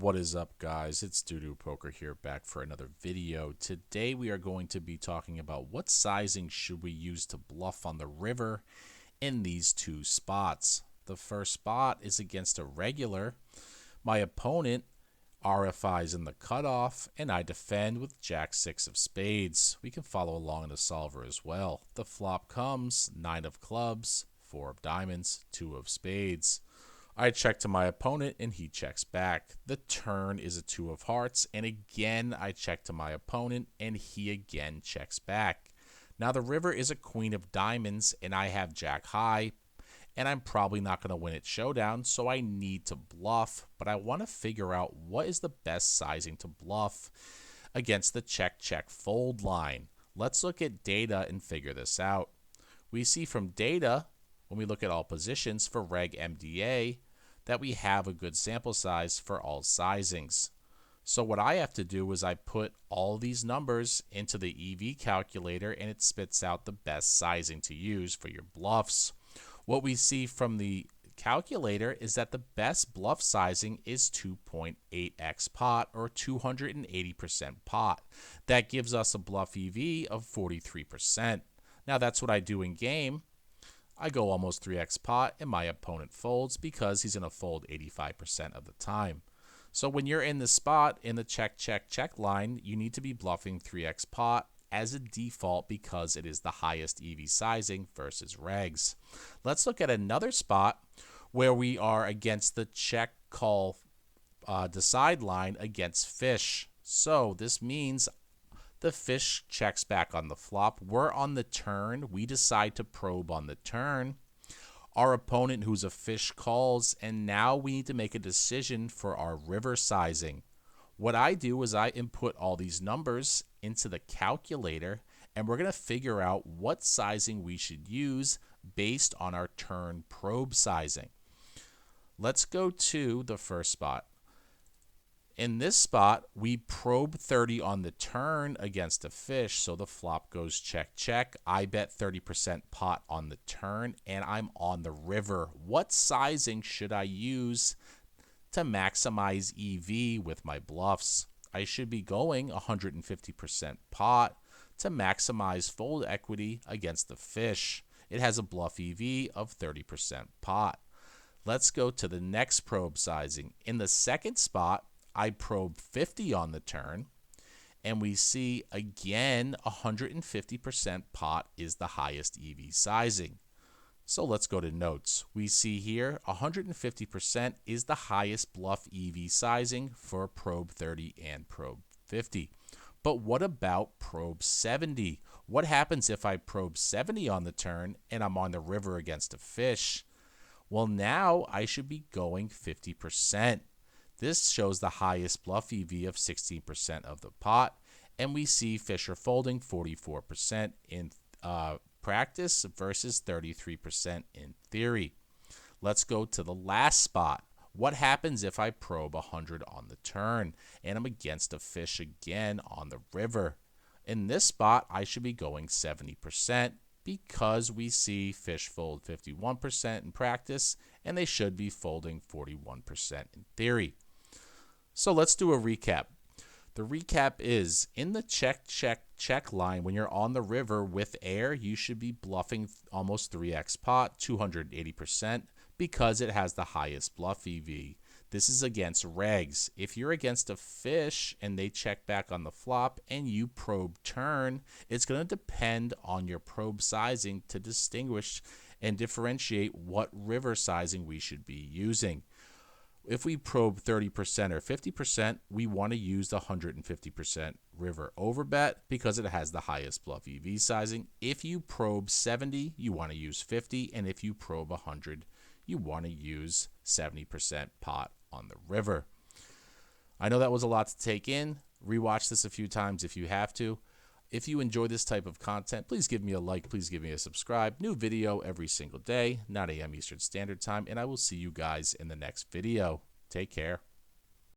What is up, guys? It's Doodoo Poker here, back for another video. Today we are going to be talking about what sizing should we use to bluff on the river in these two spots. The first spot is against a regular. My opponent RFIs in the cutoff, and I defend with Jack-6 of spades. We can follow along in the solver as well. The flop comes 9 of clubs, 4 of diamonds, 2 of spades. I check to my opponent and he checks back. The turn is a 2 of hearts, and again I check to my opponent and he again checks back. Now the river is a queen of diamonds and I have jack high, and I'm probably not going to win at showdown, so I need to bluff, but I want to figure out what is the best sizing to bluff against the check fold line. Let's look at data and figure this out. We see from data, when we look at all positions for Reg MDA, that we have a good sample size for all sizings. So what I have to do is I put all these numbers into the EV calculator and it spits out the best sizing to use for your bluffs. What we see from the calculator is that the best bluff sizing is 2.8x pot, or 280% pot. That gives us a bluff EV of 43%. Now that's what I do in game. I go almost 3x pot and my opponent folds because he's going to fold 85% of the time. So when you're in the spot in the check line, you need to be bluffing 3x pot as a default because it is the highest EV sizing versus regs. Let's look at another spot where we are against the check call decide line against fish. So this means the fish checks back on the flop. We're on the turn. We decide to probe on the turn. Our opponent, who's a fish, calls, and now we need to make a decision for our river sizing. What I do is I input all these numbers into the calculator, and we're going to figure out what sizing we should use based on our turn probe sizing. Let's go to the first spot. In this spot, we probe 30 on the turn against a fish, so the flop goes check. I bet 30% pot on the turn, and I'm on the river. What sizing should I use to maximize EV with my bluffs? I should be going 150% pot to maximize fold equity against the fish. It has a bluff EV of 30% pot. Let's go to the next probe sizing. In the second spot, I probe 50 on the turn, and we see again 150% pot is the highest EV sizing. So let's go to notes. We see here 150% is the highest bluff EV sizing for probe 30 and probe 50. But what about probe 70? What happens if I probe 70 on the turn and I'm on the river against a fish? Well, now I should be going 50%. This shows the highest bluff EV of 16% of the pot, and we see Fisher folding 44% in practice versus 33% in theory. Let's go to the last spot. What happens if I probe 100 on the turn and I'm against a fish again on the river? In this spot, I should be going 70% because we see fish fold 51% in practice, and they should be folding 41% in theory. So let's do a recap. The recap is in the check line, when you're on the river with air, you should be bluffing almost 3x pot, 280%, because it has the highest bluff EV. This is against regs. If you're against a fish and they check back on the flop and you probe turn, it's going to depend on your probe sizing to distinguish and differentiate what river sizing we should be using. If we probe 30% or 50%, we want to use the 150% river overbet because it has the highest bluff EV sizing. If you probe 70, you want to use 50, and if you probe 100, you want to use 70% pot on the river. I know that was a lot to take in. Rewatch this a few times if you have to. If you enjoy this type of content, please give me a like, please give me a subscribe. New video every single day, 9 a.m. Eastern Standard Time, and I will see you guys in the next video. Take care.